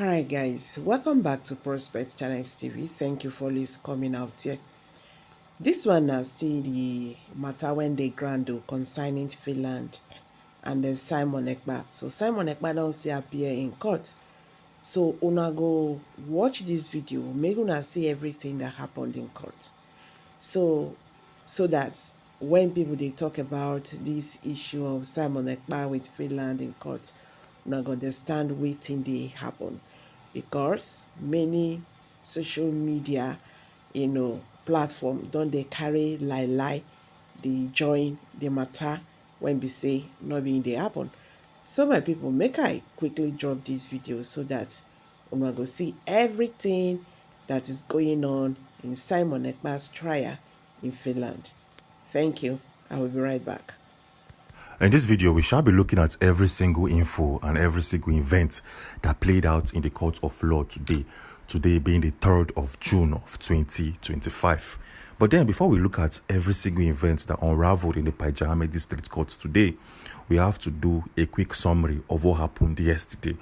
Alright guys, welcome back to Prospect Channel TV. Thank you for always coming out here. This one na still the matter when they grand concerning Finland and then Simon Epka. So Simon Epka don still appear in court. So una go watch this video, make una see everything that happened in court. So that when people they talk about this issue of Simon Ekpa with Finland in court, una go understand wetin dey happen, because many social media platform don dey carry lie dey join the matter when be say no be dey happen. So my people, make I quickly drop this video so that una go see everything that is going on in Simon Ekpa's trial in Finland. Thank you. I will be right back. In this video, we shall be looking at every single info and every single event that played out in the court of law today. Today being the 3rd of June of 2025. But then before we look at every single event that unraveled in the Pajame District Court today, we have to do a quick summary of what happened yesterday.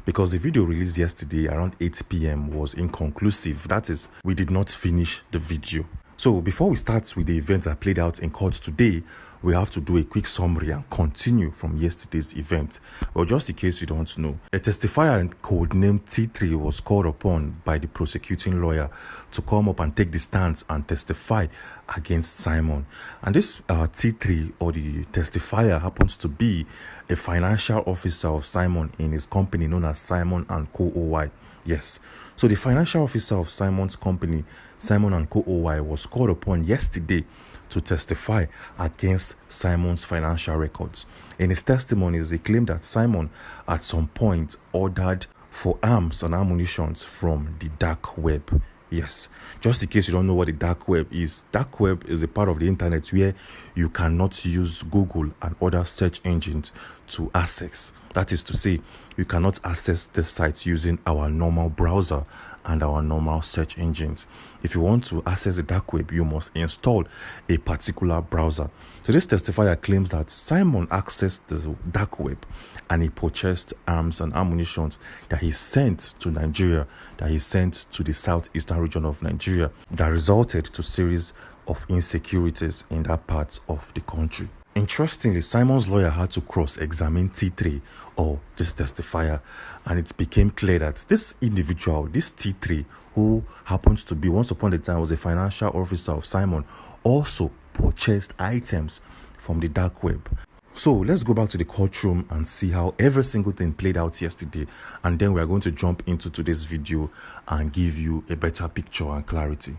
Because the video released yesterday around 8 p.m. was inconclusive. That is, we did not finish the video. So before we start with the event that played out in court today, we have to do a quick summary and continue from yesterday's event. Well, just in case you don't know, a testifier codenamed T3 was called upon by the prosecuting lawyer to come up and take the stance and testify against Simon. And this T3, or the testifier, happens to be a financial officer of Simon in his company known as Simon & Co. OY. Yes. So the financial officer of Simon's company, Simon & Co. OY, was called upon yesterday to testify against Simon's financial records. In his testimonies, he claimed that Simon at some point ordered for arms and ammunition from the dark web. Yes, just in case you don't know what the dark web is a part of the internet where you cannot use Google and other search engines to access. That is to say, you cannot access the site using our normal browser and our normal search engines. If you want to access the dark web, you must install a particular browser. So this testifier claims that Simon accessed the dark web and he purchased arms and ammunition that he sent to Nigeria, that he sent to the southeastern region of Nigeria, that resulted to series of insecurities in that part of the country. Interestingly, Simon's lawyer had to cross-examine T3, or this testifier, and it became clear that this individual, this T3, who happens to be, once upon a time was a financial officer of Simon, also purchased items from the dark web. So let's go back to the courtroom and see how every single thing played out yesterday, and then we are going to jump into today's video and give you a better picture and clarity.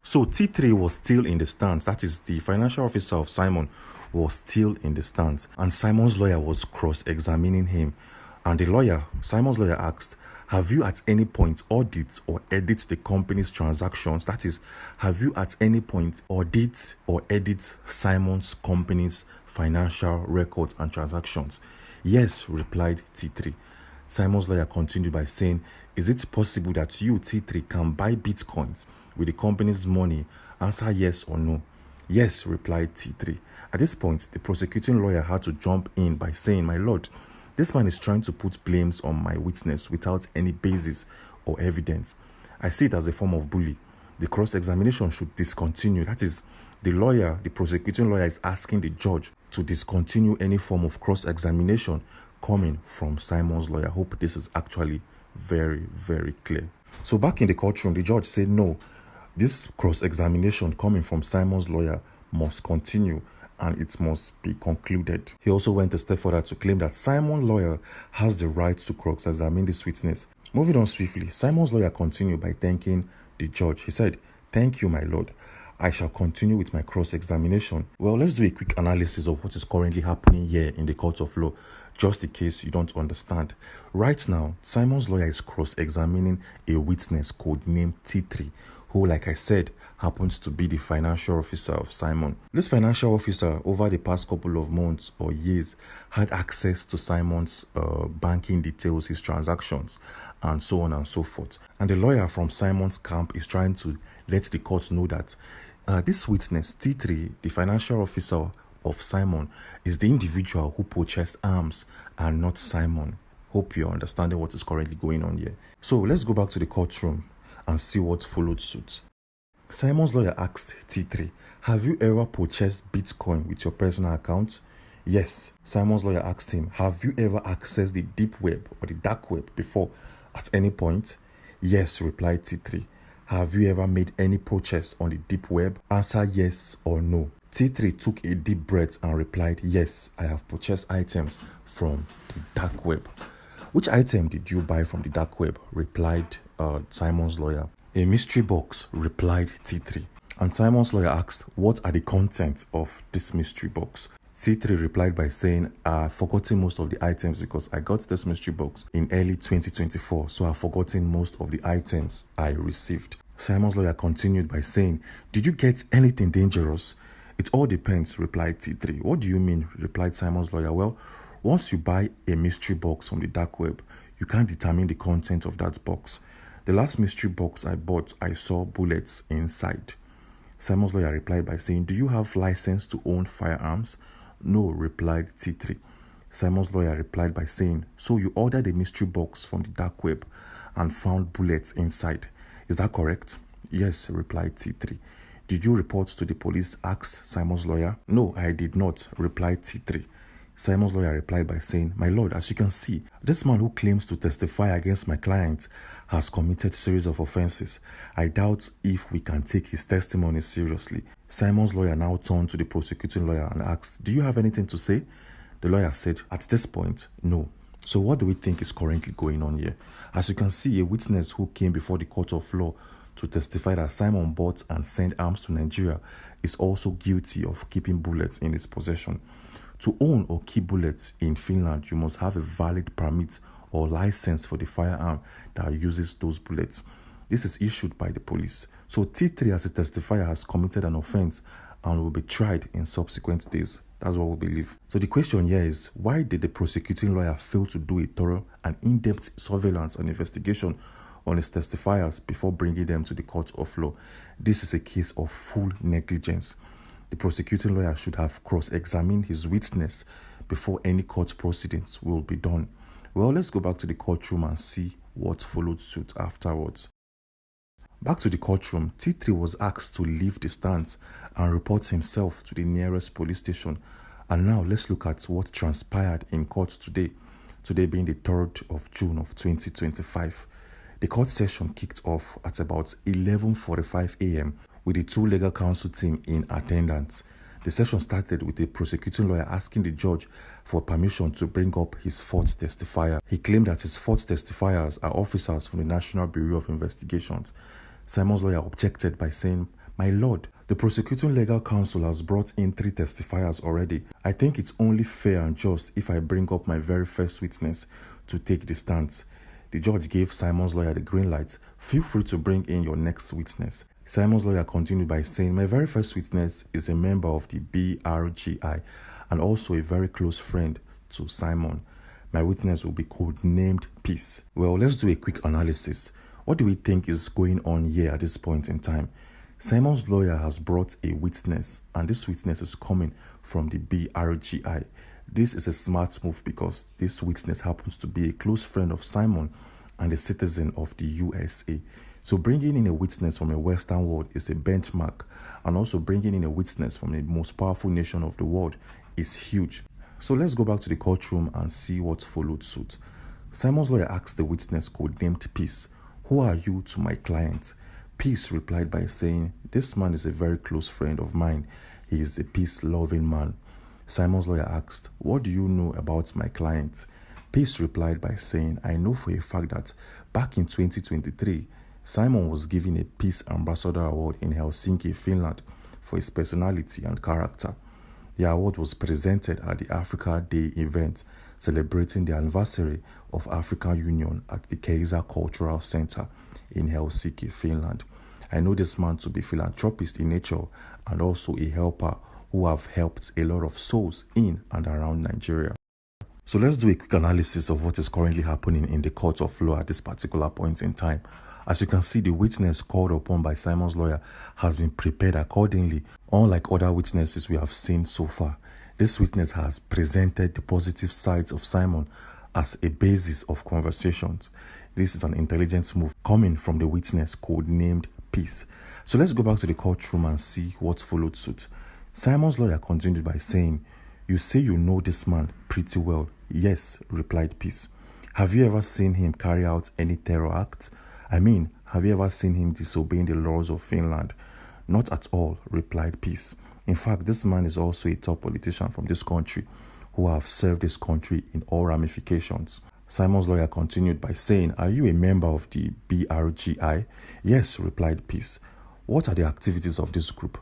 So T3 was still in the stance, that is, the financial officer of Simon was still in the stance, and Simon's lawyer was cross-examining him. And Simon's lawyer asked, have you at any point audit or edit the company's transactions? That is, have you at any point audit or edit Simon's company's financial records and transactions? Yes, replied T3. Simon's lawyer continued by saying, is it possible that you, T3, can buy bitcoins with the company's money? Answer yes or no. Yes, replied T3. At this point, the prosecuting lawyer had to jump in by saying, my lord, this man is trying to put blames on my witness without any basis or evidence. I see it as a form of bully. The cross-examination should discontinue. That is, the prosecuting lawyer is asking the judge to discontinue any form of cross-examination coming from Simon's lawyer. I hope this is actually very, very clear. So back in the courtroom, the judge said no, this cross-examination coming from Simon's lawyer must continue and it must be concluded. He also went a step further to claim that Simon's lawyer has the right to cross-examine this witness. Moving on swiftly, Simon's lawyer continued by thanking the judge. He said, thank you, my lord. I shall continue with my cross-examination. Well, let's do a quick analysis of what is currently happening here in the court of law, just in case you don't understand. Right now, Simon's lawyer is cross-examining a witness codenamed T3, who, like I said, happens to be the financial officer of Simon. This financial officer, over the past couple of months or years, had access to Simon's banking details, his transactions, and so on and so forth. And the lawyer from Simon's camp is trying to let the court know that this witness, T3, the financial officer of Simon, is the individual who purchased arms and not Simon. Hope you're understanding what is currently going on here. So let's go back to the courtroom and see what followed suit. Simon's lawyer asked T3, have you ever purchased Bitcoin with your personal account? Yes. Simon's lawyer asked him, have you ever accessed the deep web or the dark web before at any point? Yes, replied T3. Have you ever made any purchase on the deep web? Answer yes or no. T3 took a deep breath and replied, yes, I have purchased items from the dark web. Which item did you buy from the dark web? Replied Simon's lawyer. A mystery box, replied T3. And Simon's lawyer asked, what are the contents of this mystery box? T3 replied by saying, I've forgotten most of the items because I got this mystery box in early 2024, so I've forgotten most of the items I received. Simon's lawyer continued by saying, did you get anything dangerous? It all depends, replied T3. What do you mean? Replied Simon's lawyer. Well, once you buy a mystery box from the dark web, you can't determine the content of that box. The last mystery box I bought, I saw bullets inside. Simon's lawyer replied by saying, do you have license to own firearms? No, replied T3. Simon's lawyer replied by saying, so you ordered a mystery box from the dark web and found bullets inside. Is that correct? Yes, replied T3. Did you report to the police? Asked Simon's lawyer. No, I did not, replied T3. Simon's lawyer replied by saying, my lord, as you can see, this man who claims to testify against my client has committed a series of offenses. I doubt if we can take his testimony seriously. Simon's lawyer now turned to the prosecuting lawyer and asked, do you have anything to say? The lawyer said, at this point, no. So what do we think is currently going on here? As you can see, a witness who came before the court of law to testify that Simon bought and sent arms to Nigeria is also guilty of keeping bullets in his possession. To own or keep bullets in Finland, you must have a valid permit or license for the firearm that uses those bullets. This is issued by the police. So T3 as a testifier has committed an offense and will be tried in subsequent days. That's what we believe. So the question here is, why did the prosecuting lawyer fail to do a thorough and in-depth surveillance and investigation on his testifiers before bringing them to the court of law? This is a case of full negligence. The prosecuting lawyer should have cross-examined his witness before any court proceedings will be done. Well, let's go back to the courtroom and see what followed suit afterwards. Back to the courtroom, T3 was asked to leave the stands and report himself to the nearest police station. And now let's look at what transpired in court today being the 3rd of June of 2025. The court session kicked off at about 11:45 a.m. with the two legal counsel team in attendance. The session started with the prosecuting lawyer asking the judge for permission to bring up his fourth testifier. He claimed that his fourth testifiers are officers from the National Bureau of Investigations. Simon's lawyer objected by saying, my lord, the prosecuting legal counsel has brought in 3 testifiers already. I think it's only fair and just if I bring up my very first witness to take the stance. The judge gave Simon's lawyer the green light. Feel free to bring in your next witness. Simon's lawyer continued by saying, my very first witness is a member of the BRGI and also a very close friend to Simon. My witness will be codenamed Peace. Well, let's do a quick analysis. What do we think is going on here at this point in time? Simon's lawyer has brought a witness, and this witness is coming from the BRGI. This is a smart move because this witness happens to be a close friend of Simon and a citizen of the USA. So bringing in a witness from a Western world is a benchmark, and also bringing in a witness from the most powerful nation of the world is huge. So let's go back to the courtroom and see what followed suit. Simon's lawyer asked the witness codenamed Peace, who are you to my client? Peace replied by saying, this man is a very close friend of mine. He is a peace-loving man. Simon's lawyer asked, what do you know about my client? Peace replied by saying, I know for a fact that back in 2023, Simon was given a Peace Ambassador Award in Helsinki, Finland for his personality and character. The award was presented at the Africa Day event celebrating the anniversary of African Union at the Kaiser Cultural Center in Helsinki, Finland. I know this man to be philanthropist in nature and also a helper who have helped a lot of souls in and around Nigeria. So let's do a quick analysis of what is currently happening in the court of law at this particular point in time. As you can see, the witness called upon by Simon's lawyer has been prepared accordingly. Unlike other witnesses we have seen so far, this witness has presented the positive sides of Simon as a basis of conversations. This is an intelligent move coming from the witness codenamed Peace. So let's go back to the courtroom and see what followed suit. Simon's lawyer continued by saying, "You say you know this man pretty well." "Yes," replied Peace. "Have you ever seen him carry out any terror acts? I mean, have you ever seen him disobeying the laws of Finland?" "Not at all," replied Peace. "In fact, this man is also a top politician from this country who have served this country in all ramifications." Simon's lawyer continued by saying, "Are you a member of the BRGI?" "Yes," replied Peace. "What are the activities of this group?"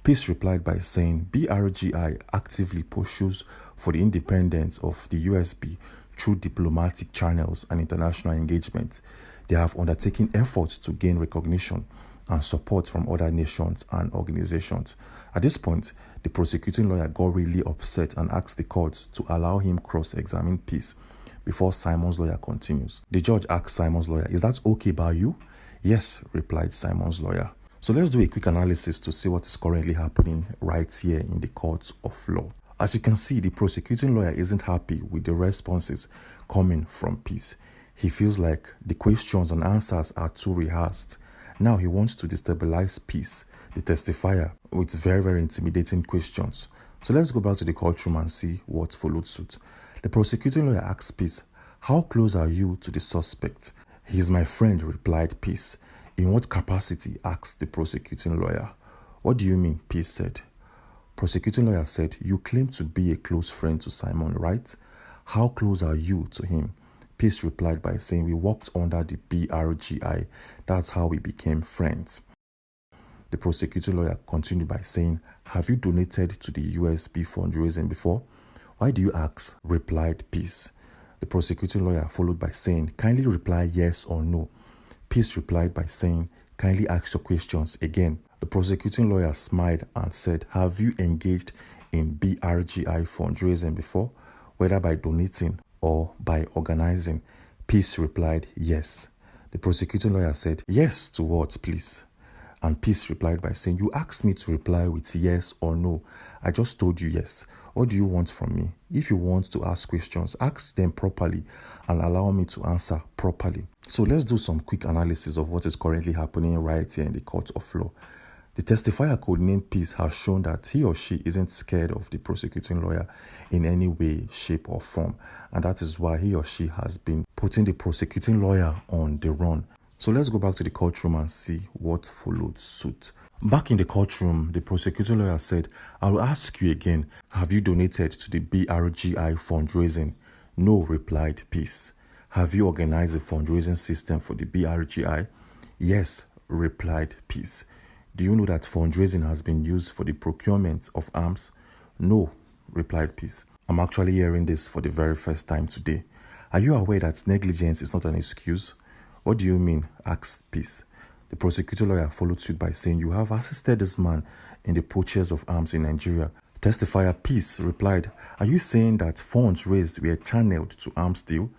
Peace replied by saying, "BRGI actively pursues for the independence of the USB through diplomatic channels and international engagement. They have undertaken efforts to gain recognition and support from other nations and organizations." At this point, the prosecuting lawyer got really upset and asked the court to allow him cross-examine Peace before Simon's lawyer continues. The judge asked Simon's lawyer, "Is that okay by you?" "Yes," replied Simon's lawyer. So let's do a quick analysis to see what is currently happening right here in the court of law. As you can see, the prosecuting lawyer isn't happy with the responses coming from Peace. He feels like the questions and answers are too rehearsed. Now he wants to destabilize Peace, the testifier, with very, very intimidating questions. So let's go back to the courtroom and see what followed suit. The prosecuting lawyer asked Peace, "How close are you to the suspect?" "He is my friend," replied Peace. "In what capacity?" asked the prosecuting lawyer. "What do you mean?" Peace said. Prosecuting lawyer said, "You claim to be a close friend to Simon, right? How close are you to him?" Peace replied by saying, "We worked under the BRGI. That's how we became friends." The prosecuting lawyer continued by saying, "Have you donated to the USB fundraising before?" "Why do you ask?" replied Peace. The prosecuting lawyer followed by saying, "Kindly reply yes or no." Peace replied by saying, "Kindly ask your questions again." The prosecuting lawyer smiled and said, "Have you engaged in BRGI fundraising before, whether by donating or by organizing?" Peace replied, "Yes." The prosecuting lawyer said, "Yes to what, please?" And Peace replied by saying, "You asked me to reply with yes or no. I just told you yes. What do you want from me? If you want to ask questions, ask them properly and allow me to answer properly." So let's do some quick analysis of what is currently happening right here in the court of law. The testifier codenamed Peace has shown that he or she isn't scared of the prosecuting lawyer in any way, shape or form. And that is why he or she has been putting the prosecuting lawyer on the run. So let's go back to the courtroom and see what followed suit. Back in the courtroom, the prosecuting lawyer said, "I will ask you again, have you donated to the BRGI fundraising?" "No," replied Peace. "Have you organized a fundraising system for the BRGI?" "Yes," replied Peace. "Do you know that fundraising has been used for the procurement of arms?" "No," replied Peace. "I'm actually hearing this for the very first time today." "Are you aware that negligence is not an excuse?" "What do you mean?" asked Peace. The prosecutor lawyer followed suit by saying, "You have assisted this man in the purchase of arms in Nigeria." Testifier Peace replied, "Are you saying that funds raised were channeled to arms deal?"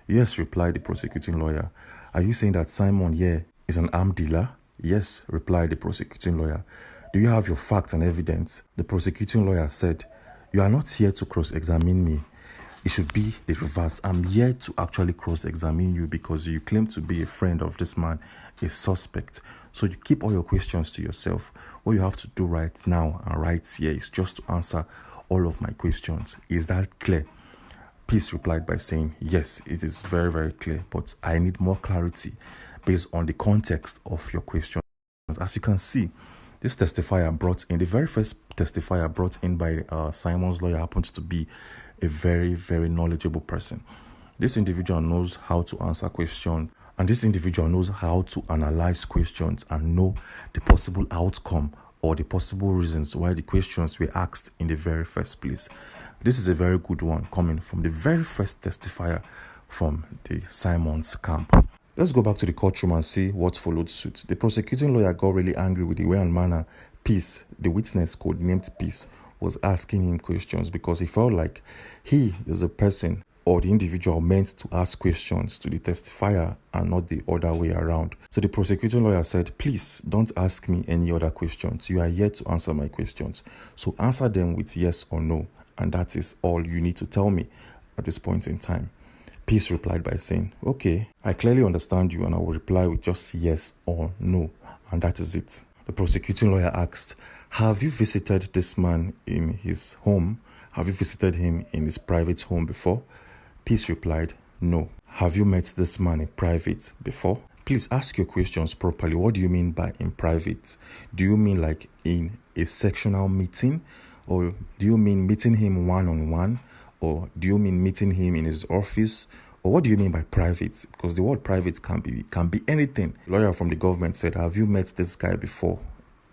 "Yes," replied the prosecuting lawyer. "Are you saying that Simon here is an arm dealer?" "Yes," replied the prosecuting lawyer. "Do you have your facts and evidence?" The prosecuting lawyer said, "You are not here to cross-examine me. It should be the reverse. I'm here to actually cross-examine you because you claim to be a friend of this man, a suspect. So you keep all your questions to yourself. What you have to do right now and right here is just to answer all of my questions. Is that clear?" Peace replied by saying, "Yes, it is very, very clear, but I need more clarity based on the context of your questions." As you can see, this testifier brought in, the very first testifier brought in by Simon's lawyer happens to be a very, very knowledgeable person. This individual knows how to answer questions, and this individual knows how to analyze questions and know the possible outcome or the possible reasons why the questions were asked in the very first place. This is a very good one coming from the very first testifier from the Simon's camp. Let's go back to the courtroom and see what followed suit. The prosecuting lawyer got really angry with the way and manner Peace, the witness codenamed Peace, was asking him questions because he felt like he is the person or the individual meant to ask questions to the testifier and not the other way around. So the prosecuting lawyer said, "Please don't ask me any other questions. You are here to answer my questions. So answer them with yes or no. And that is all you need to tell me at this point in time." Peace replied by saying, okay, I clearly understand you and I will reply with just yes or no. And that is it. The prosecuting lawyer asked, have you visited this man in his home? Have you visited him in his private home before? Peace replied, no. Have you met this man in private before? Please ask your questions properly. What do you mean by in private? Do you mean like in a sectional meeting? Or do you mean meeting him one-on-one? Or do you mean meeting him in his office? Or what do you mean by private? Because the word private can be anything. The lawyer from the government said, have you met this guy before?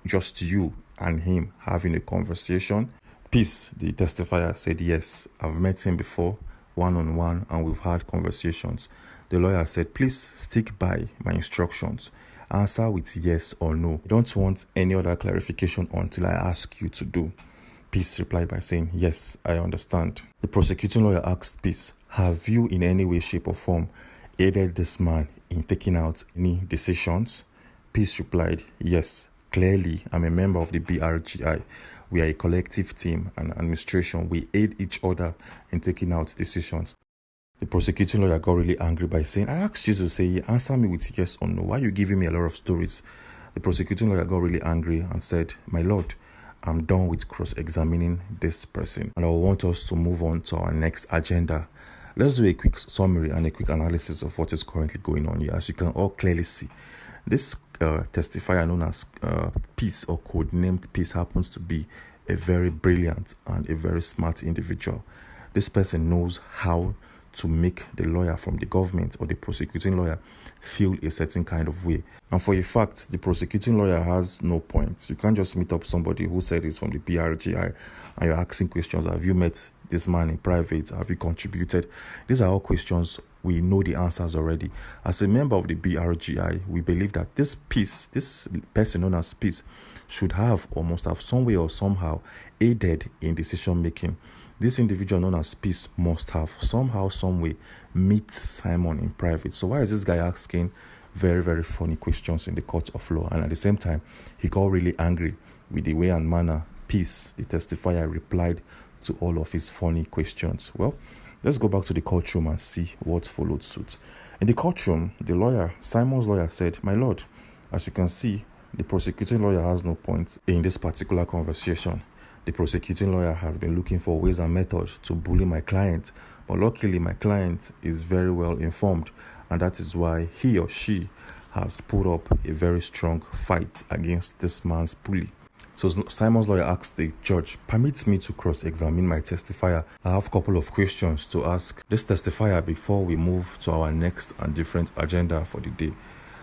Just you and him having a conversation? Peace, the testifier, said, yes, I've met him before, one-on-one, and we've had conversations. The lawyer said, please stick by my instructions. Answer with yes or no. I don't want any other clarification until I ask you to do. Peace replied by saying, yes, I understand. The prosecuting lawyer asked Peace, have you in any way, shape or form aided this man in taking out any decisions? Peace replied, yes, clearly I'm a member of the BRGI. We are a collective team and administration. We aid each other in taking out decisions. The prosecuting lawyer got really angry by saying, I asked you to say, answer me with yes or no. Why are you giving me a lot of stories? The prosecuting lawyer got really angry and said, my lord, I'm done with cross-examining this person and I want us to move on to our next agenda. Let's do a quick summary and a quick analysis of what is currently going on here. As you can all clearly see, this testifier known as Peace or codenamed Peace happens to be a very brilliant and a very smart individual. This person knows how to make the lawyer from the government or the prosecuting lawyer feel a certain kind of way. And for a fact, the prosecuting lawyer has no points. You can't just meet up somebody who said he's from the BRGI and you're asking questions. Have you met this man in private? Have you contributed? These are all questions we know the answers already. As a member of the BRGI, we believe that this person known as Peace, should have or must have some way or somehow aided in decision making. This individual known as Peace must have somehow, some way meet Simon in private. So why is this guy asking very, very funny questions in the court of law? And at the same time, he got really angry with the way and manner Peace, the testifier, replied to all of his funny questions. Well, let's go back to the courtroom and see what followed suit. In the courtroom, the lawyer, Simon's lawyer, said, my lord, as you can see, the prosecuting lawyer has no points in this particular conversation. The prosecuting lawyer has been looking for ways and methods to bully my client, but luckily my client is very well informed, and that is why he or she has put up a very strong fight against this man's bully. So Simon's lawyer asked the judge, permit me to cross-examine my testifier. I have a couple of questions to ask this testifier before we move to our next and different agenda for the day.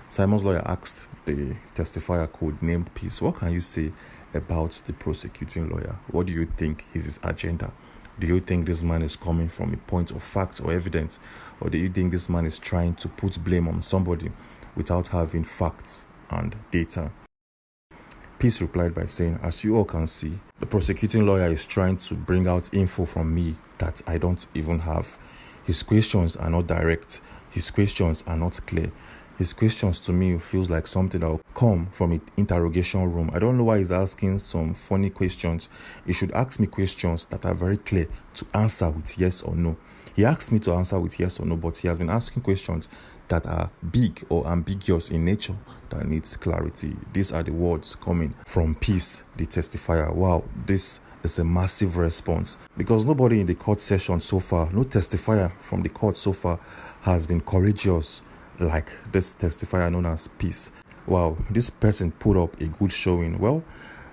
Simon's lawyer asked the testifier codenamed Peace, what can you say about the prosecuting lawyer? What do you think is his agenda? Do you think this man is coming from a point of fact or evidence? Or do you think this man is trying to put blame on somebody without having facts and data? Peace replied by saying, as you all can see, the prosecuting lawyer is trying to bring out info from me that I don't even have. His questions are not direct. His questions are not clear. His questions to me feels like something that will come from an interrogation room. I don't know why he's asking some funny questions. He should ask me questions that are very clear to answer with yes or no. He asked me to answer with yes or no, but he has been asking questions that are big or ambiguous in nature that needs clarity. These are the words coming from Peace, the testifier. Wow, this is a massive response because nobody in the court session so far, no testifier from the court so far has been courageous like this testifier known as Peace. Wow, this person put up a good showing. Well,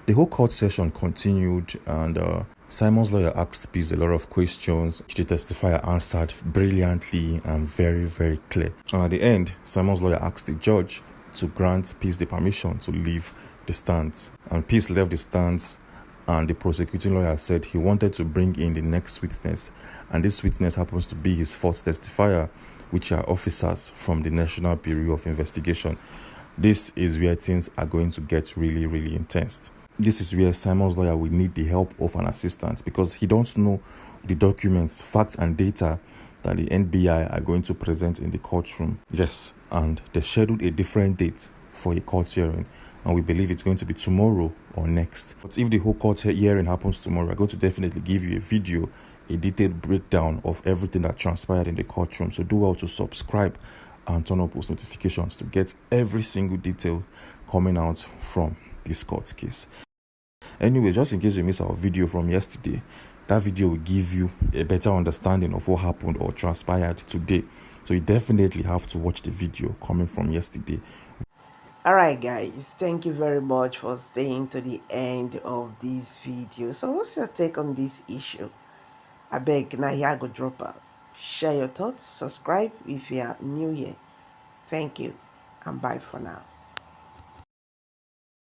the whole court session continued and Simon's lawyer asked Peace a lot of questions, which the testifier answered brilliantly and very, very clear. And at the end, Simon's lawyer asked the judge to grant Peace the permission to leave the stands. And Peace left the stands, and the prosecuting lawyer said he wanted to bring in the next witness. And this witness happens to be his fourth testifier, which are officers from the National Bureau of Investigation. This is where things are going to get really, really intense. This is where Simon's lawyer will need the help of an assistant because he don't know the documents, facts and data that the NBI are going to present in the courtroom. Yes, and they scheduled a different date for a court hearing, and we believe it's going to be tomorrow or next. But if the whole court hearing happens tomorrow, we're going to definitely give you a video a detailed breakdown of everything that transpired in the courtroom. So do well to subscribe and turn on post notifications to get every single detail coming out from this court case. Anyway, just in case you missed our video from yesterday, that video will give you a better understanding of what happened or transpired today. So you definitely have to watch the video coming from yesterday. Alright guys, thank you very much for staying to the end of this video. So what's your take on this issue? I beg, now here I go drop out. Share your thoughts, subscribe if you are new here. Thank you and bye for now.